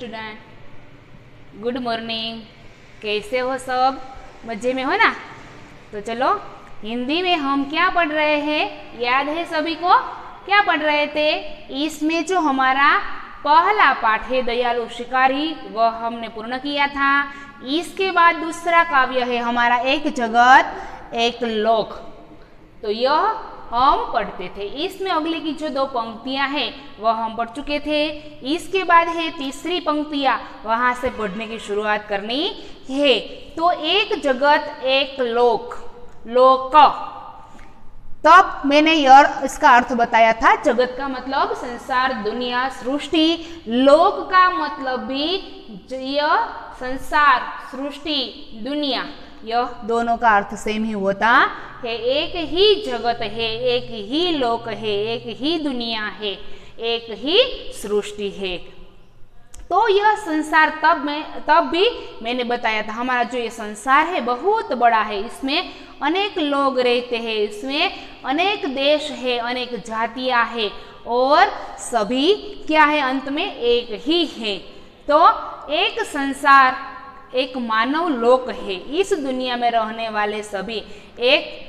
Student, good morning. कैसे हो सब? मज़े में हो ना? तो चलो हिंदी में हम क्या पढ़ रहे हैं, याद है सभी को? क्या पढ़ रहे थे? इसमें जो हमारा पहला पाठ है दयालु शिकारी, वह हमने पूर्ण किया था। इसके बाद दूसरा काव्य है हमारा एक जगत एक लोक, तो यह हम पढ़ते थे। इसमें अगले की जो दो पंक्तियां हैं वह हम पढ़ चुके थे। इसके बाद है तीसरी पंक्तियां, वहां से पढ़ने की शुरुआत करनी है। तो एक जगत एक लोक, लोक, तब मैंने इसका अर्थ बताया था। जगत का मतलब संसार, दुनिया, सृष्टि। लोक का मतलब भी यह संसार, सृष्टि, दुनिया, यह दोनों का अर्थ सेम ही होता है। एक ही जगत है, एक ही लोक है, एक ही दुनिया है, एक ही सृष्टि है। तो यह संसार तब भी मैंने बताया था, हमारा जो ये संसार है बहुत बड़ा है। इसमें अनेक लोग रहते हैं, इसमें अनेक देश है, अनेक जातियां हैं, और सभी क्या है, अंत में एक ही है। तो एक संसार, एक मानव लोक है। इस दुनिया में रहने वाले सभी एक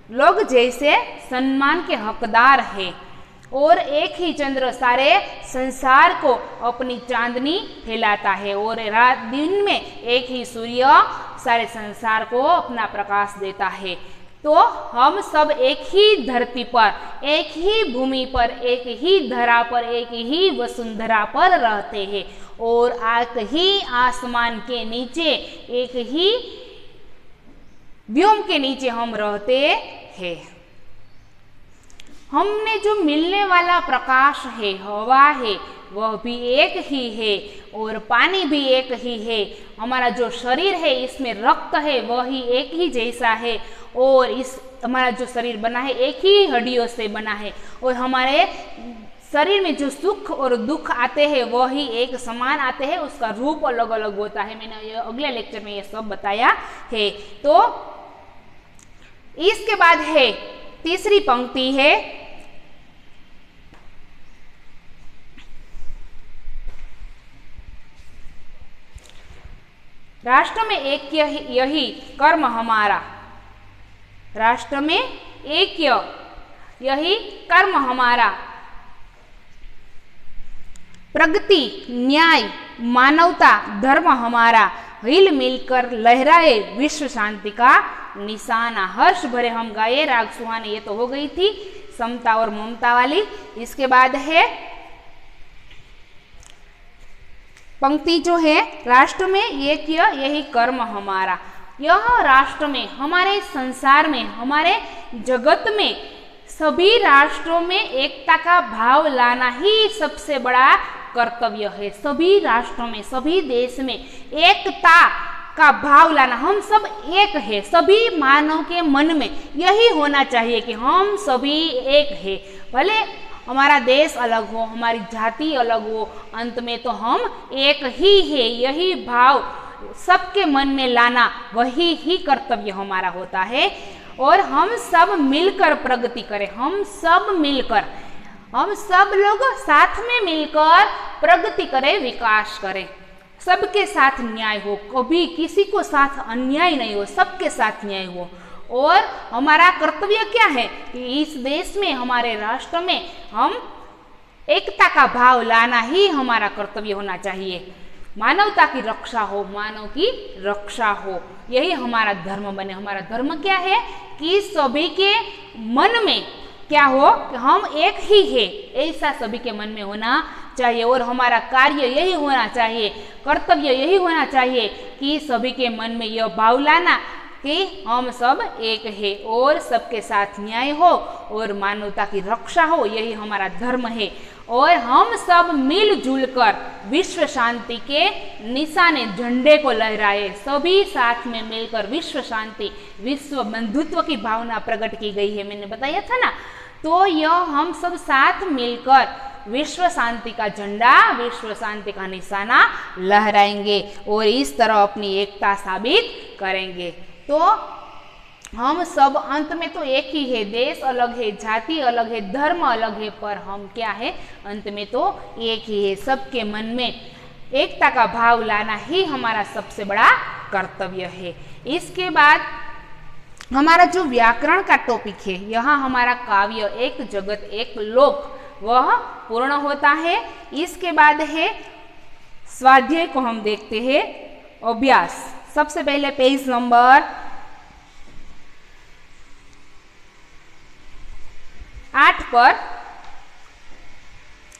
लोग जैसे सम्मान के हकदार है, और एक ही चंद्र सारे संसार को अपनी चांदनी फैलाता है, और रात दिन में एक ही सूर्य सारे संसार को अपना प्रकाश देता है। तो हम सब एक ही धरती पर, एक ही भूमि पर, एक ही धरा पर, एक ही वसुंधरा पर रहते हैं, और एक ही आसमान के नीचे, एक ही व्योम के नीचे हम रहते हैं। हमने जो मिलने वाला प्रकाश है, हवा है, वह भी एक ही है, और पानी भी एक ही है। हमारा जो शरीर है, इसमें रक्त है, वह ही एक ही जैसा है, और इस हमारा जो शरीर बना है एक ही हड्डियों से बना है, और हमारे शरीर में जो सुख और दुख आते हैं वह ही एक समान आते हैं, उसका रूप अलग अलग होता है। मैंने अगले लेक्चर में ये सब बताया है। तो इसके बाद है तीसरी पंक्ति है, राष्ट्र में एक यही कर्म हमारा, राष्ट्र में एक यही कर्म हमारा, प्रगति, न्याय, मानवता, धर्म हमारा, हिल मिलकर लहराए विश्व शांति का निशाना। हर्ष भरे हम गाए, राग सुहाने, ये तो हो गई थी समता और ममता वाली। इसके बाद है पंक्ति जो है, राष्ट्र में एक यही कर्म हमारा। यह राष्ट्र में, हमारे संसार में, हमारे जगत में, सभी राष्ट्रों में एकता का भाव लाना ही सबसे बड़ा कर्तव्य है। सभी राष्ट्रों में, सभी देश में एकता का भाव लाना। हम सब एक है, सभी मानव के मन में यही होना चाहिए कि हम सभी एक है। भले हमारा देश अलग हो, हमारी जाति अलग हो, अंत में तो हम एक ही है। यही भाव सबके मन में लाना, वही ही कर्तव्य हमारा होता है। और हम सब मिलकर प्रगति करें, हम सब लोग साथ में मिलकर प्रगति करें, विकास करें, सबके साथ न्याय हो, कभी किसी को साथ अन्याय नहीं हो, सबके साथ न्याय हो। और हमारा कर्तव्य क्या है कि इस देश में, हमारे राष्ट्र में हम एकता का भाव लाना ही हमारा कर्तव्य होना चाहिए। मानवता की रक्षा हो, मानव की रक्षा हो, यही हमारा धर्म बने। हमारा धर्म क्या है कि सभी के मन में क्या हो कि हम एक ही है, ऐसा सभी के मन में होना चाहिए। और हमारा कार्य यही होना चाहिए, कर्तव्य यही होना चाहिए कि सभी के मन में यह भाव लाना कि हम सब एक है, और सबके साथ न्याय हो और मानवता की रक्षा हो, यही हमारा धर्म है। और हम सब मिलजुल कर विश्व शांति के निशाने, झंडे को लहराए, सभी साथ में मिलकर विश्व शांति, विश्व बंधुत्व की भावना प्रकट की गई है, मैंने बताया था ना। तो यह हम सब साथ मिलकर विश्व शांति का झंडा, विश्व शांति का निशाना लहराएंगे, और इस तरह अपनी एकता साबित करेंगे। तो हम सब अंत में तो एक ही है, देश अलग है, जाति अलग है, धर्म अलग है, पर हम क्या है, अंत में तो एक ही है। सबके मन में एकता का भाव लाना ही हमारा सबसे बड़ा कर्तव्य है। इसके बाद हमारा जो व्याकरण का टॉपिक है, यहाँ हमारा काव्य एक जगत एक लोक वह पूर्ण होता है। इसके बाद है स्वाध्याय को हम देखते हैं अभ्यास। सबसे पहले पेज नंबर 8 पर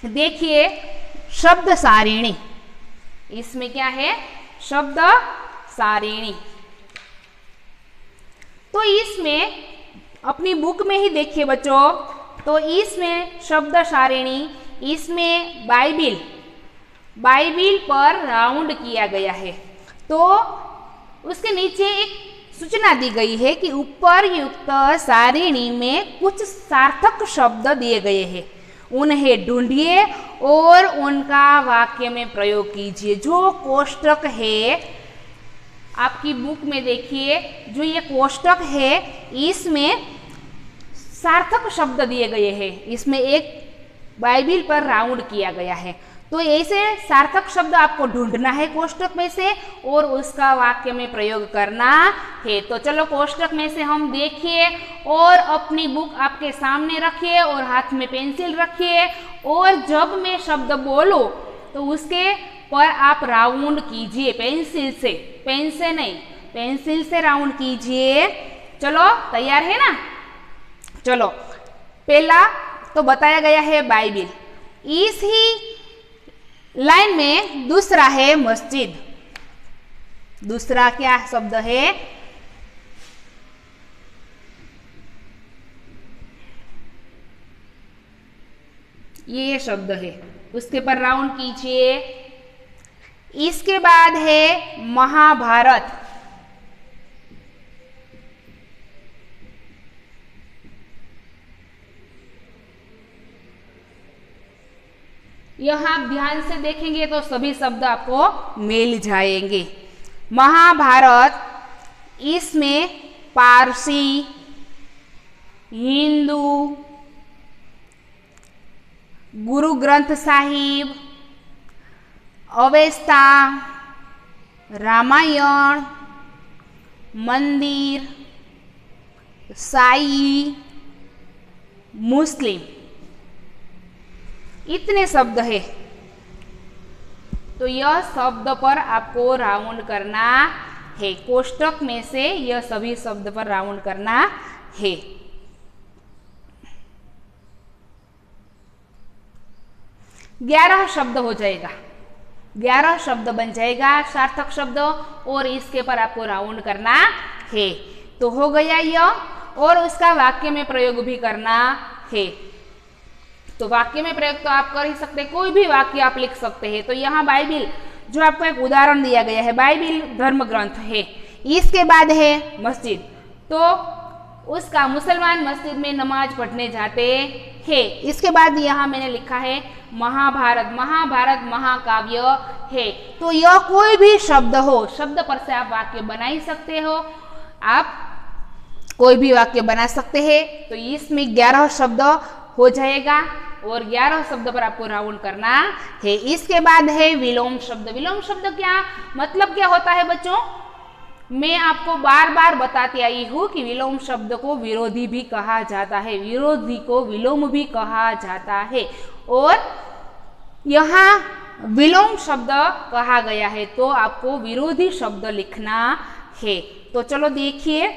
देखिए शब्द सारिणी। इसमें क्या है? शब्द सारिणी। तो इसमें अपनी बुक में ही देखिए बच्चों, तो इसमें शब्द सारिणी, इसमें बाइबिल पर राउंड किया गया है। तो उसके नीचे एक सूचना दी गई है कि उपरयुक्त सारिणी में कुछ सार्थक शब्द दिए गए हैं, उन्हें ढूंढिए और उनका वाक्य में प्रयोग कीजिए। जो कोष्टक है आपकी बुक में देखिए, जो ये कोष्टक है इसमें सार्थक शब्द दिए गए हैं, इसमें एक बाइबिल पर राउंड किया गया है। तो ऐसे सार्थक शब्द आपको ढूंढना है कोष्टक में से और उसका वाक्य में प्रयोग करना है। तो चलो कोष्टक में से हम देखिए और अपनी बुक आपके सामने रखिए और हाथ में पेंसिल रखिए, और जब मैं शब्द बोलूं तो उसके पर आप राउंड कीजिए पेंसिल से, पेन से नहीं, पेंसिल से राउंड कीजिए। चलो तैयार है ना? चलो पहला तो बताया गया है बाइबिल, इस ही लाइन में दूसरा है मस्जिद। दूसरा क्या शब्द है? ये शब्द है, उसके पर राउंड कीजिए। इसके बाद है महाभारत। यह आप ध्यान से देखेंगे तो सभी शब्द आपको मिल जाएंगे। महाभारत, इसमें पारसी, हिंदू, गुरु ग्रंथ साहिब, अवेस्ता, रामायण, मंदिर, साई, मुस्लिम, इतने शब्द है। तो यह शब्द पर आपको राउंड करना है, कोष्टक में से यह सभी शब्द पर राउंड करना है। ग्यारह शब्द हो जाएगा, 11 शब्द बन जाएगा सार्थक शब्द, और इसके पर आपको राउंड करना है। तो हो गया यह, और उसका वाक्य में प्रयोग भी करना है। तो वाक्य में प्रयोग तो आप कर ही सकते, कोई भी वाक्य आप लिख सकते हैं। तो यहाँ बाइबिल, जो आपको एक उदाहरण दिया गया है, बाइबिल धर्म ग्रंथ है। इसके बाद है मस्जिद, तो उसका मुसलमान मस्जिद में नमाज पढ़ने जाते हैं। इसके बाद यहाँ मैंने लिखा है महाभारत, महाभारत महाकाव्य है। तो यह कोई भी शब्द हो, शब्द पर से आप वाक्य बना ही सकते हो, आप कोई भी वाक्य बना सकते हैं। तो इसमें 11 शब्द हो जाएगा, और 11 शब्द पर आपको राउंड करना है। इसके बाद है विलोम शब्द। विलोम शब्द क्या मतलब क्या होता है बच्चों? मैं आपको बार बार बताती आई हूँ कि विलोम शब्द को विरोधी भी कहा जाता है, विरोधी को विलोम भी कहा जाता है, और यहाँ विलोम शब्द कहा गया है तो आपको विरोधी शब्द लिखना है। तो चलो देखिए,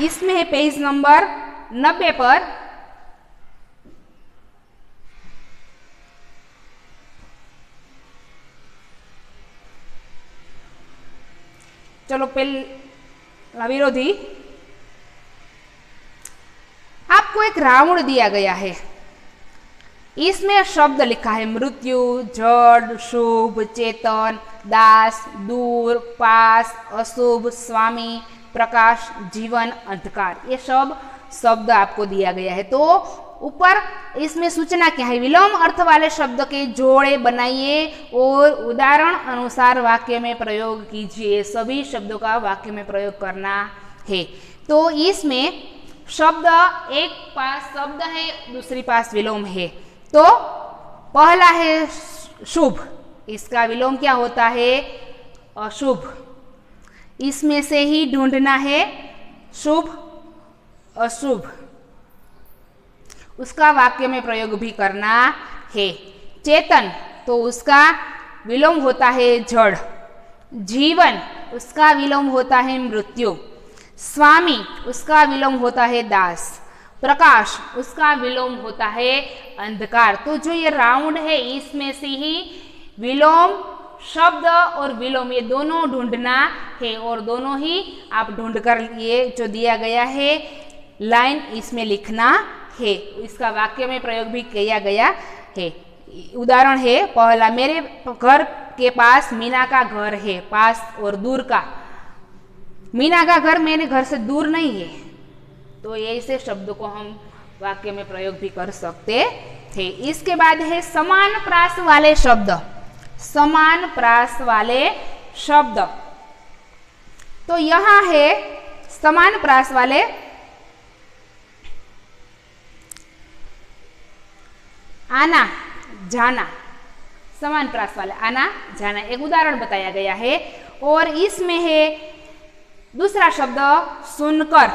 इसमें है पेज नंबर 90 पर चलो पहला विरोधी, आपको एक राउंड दिया गया है, इसमें शब्द लिखा है मृत्यु, जड़, शुभ, चेतन, दास, दूर, पास, अशुभ, स्वामी, प्रकाश, जीवन, अंधकार, ये सब शब्द आपको दिया गया है। तो ऊपर इसमें सूचना क्या है? विलोम अर्थ वाले शब्द के जोड़े बनाइए और उदाहरण अनुसार वाक्य में प्रयोग कीजिए। सभी शब्दों का वाक्य में प्रयोग करना है। तो इसमें शब्द, एक पास शब्द है, दूसरी पास विलोम है। तो पहला है शुभ, इसका विलोम क्या होता है? अशुभ। इसमें से ही ढूंढना है शुभ अशुभ, उसका वाक्य में प्रयोग भी करना है। चेतन तो उसका विलोम होता है जड़। जीवन उसका विलोम होता है मृत्यु। स्वामी उसका विलोम होता है दास। प्रकाश उसका विलोम होता है अंधकार। तो जो ये राउंड है इसमें से ही विलोम शब्द और विलोम ये दोनों ढूंढना है और दोनों ही आप ढूंढकर ये जो दिया गया है लाइन इसमें लिखना है। इसका वाक्य में प्रयोग भी किया गया है। उदाहरण है पहला, मेरे घर के पास मीना का घर है। पास और दूर का, मीना का घर मेरे घर से दूर नहीं है। तो ऐसे शब्द को हम वाक्य में प्रयोग भी कर सकते थे। इसके बाद है समान प्रास वाले शब्द। समान प्रास वाले शब्द, तो यहां है समान प्रास वाले आना जाना। समान प्रास वाले आना जाना एक उदाहरण बताया गया है। और इसमें है दूसरा शब्द सुनकर,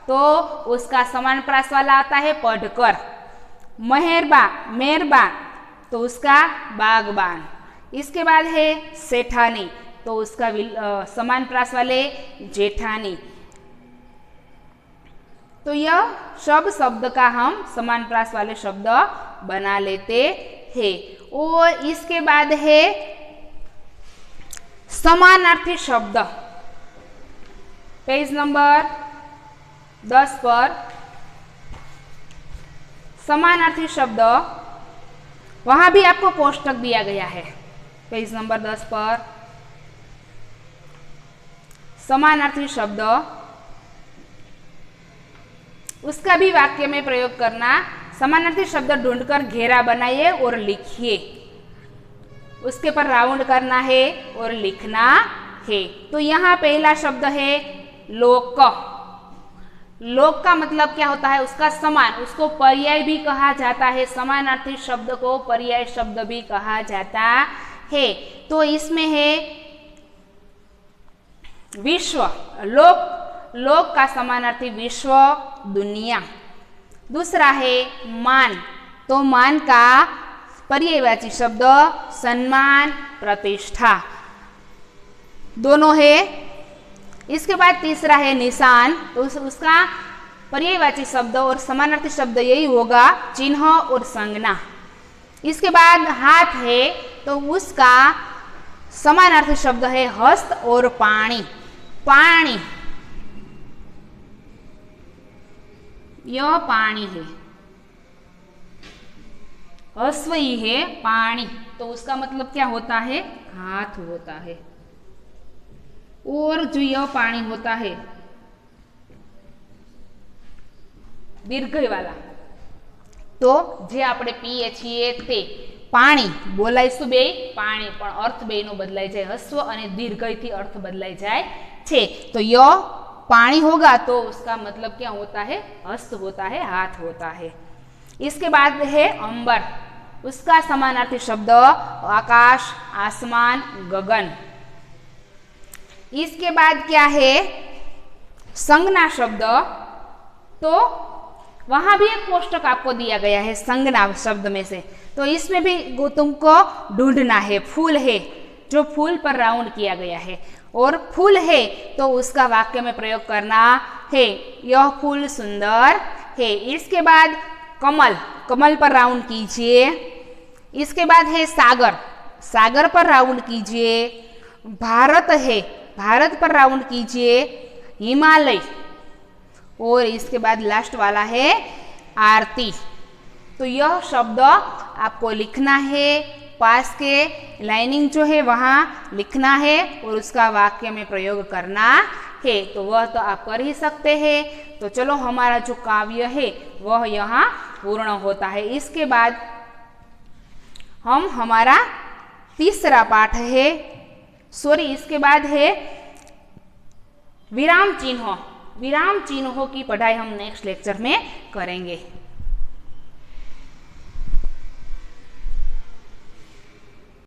तो उसका समान प्रास वाला आता है पढ़कर। मेहरबा मेहरबा तो उसका बागबान। इसके बाद है सेठानी, तो उसका समान प्रास वाले जेठानी। तो यह सब शब्द का हम समान प्रास वाले शब्द बना लेते हैं। और इसके बाद है समानार्थी शब्द। पेज नंबर 10 पर समानार्थी शब्द, वहां भी आपको कोष्टक दिया गया है। पेज नंबर 10 पर समानार्थी शब्द, उसका भी वाक्य में प्रयोग करना। समानार्थी शब्द ढूंढकर घेरा बनाइए और लिखिए, उसके पर राउंड करना है और लिखना है। तो यहाँ पहला शब्द है लोक। लोक का मतलब क्या होता है? उसका समान, उसको पर्याय भी कहा जाता है। समानार्थी शब्द को पर्याय शब्द भी कहा जाता है। तो इसमें है विश्व। लोक, लोक का समानार्थी विश्व दुनिया। दूसरा है मान, तो मान का पर्यायवाची शब्द सम्मान प्रतिष्ठा, दोनों है। इसके बाद तीसरा है निशान, तो उसका पर्यायवाची शब्द और समानार्थी शब्द यही होगा चिन्ह और संज्ञा। इसके बाद हाथ है, तो उसका समानार्थी शब्द है हस्त और पाणी। पाणी, यह पाणी है। हस्वई है पाणी, तो उसका मतलब क्या होता है? हाथ होता है। और जो यह पाणी होता है दीर्घ वाला, तो जे આપણે પીએ છીએ તે પાણી બોલાઈશું બે પાણી, પણ अर्थ બેનો બદલાઈ જાય। હસ્વ અને દીર્ઘથી अर्थ बदलाई जाए छे। तो यह पानी होगा तो उसका मतलब क्या होता है? हस्त होता है, हाथ होता है। इसके बाद है अंबर, उसका समानार्थी शब्द आकाश, आसमान, गगन। इसके बाद क्या है? संज्ञा शब्द, तो वहां भी एक कोष्टक आपको दिया गया है संज्ञा शब्द में से, तो इसमें भी तुमको ढूंढना है। फूल है, जो फूल पर राउंड किया गया है, और फूल है तो उसका वाक्य में प्रयोग करना है यह फूल सुंदर है। इसके बाद कमल, कमल पर राउंड कीजिए। इसके बाद है सागर, सागर पर राउंड कीजिए। भारत है, भारत पर राउंड कीजिए। हिमालय, और इसके बाद लास्ट वाला है आरती। तो यह शब्द आपको लिखना है, पास के लाइनिंग जो है वहाँ लिखना है और उसका वाक्य में प्रयोग करना है। तो वह तो आप कर ही सकते हैं। तो चलो हमारा जो काव्य है वह यहाँ पूर्ण होता है। इसके बाद हम हमारा तीसरा पाठ है, इसके बाद है विराम चिन्ह। विराम चिन्हों की पढ़ाई हम नेक्स्ट लेक्चर में करेंगे।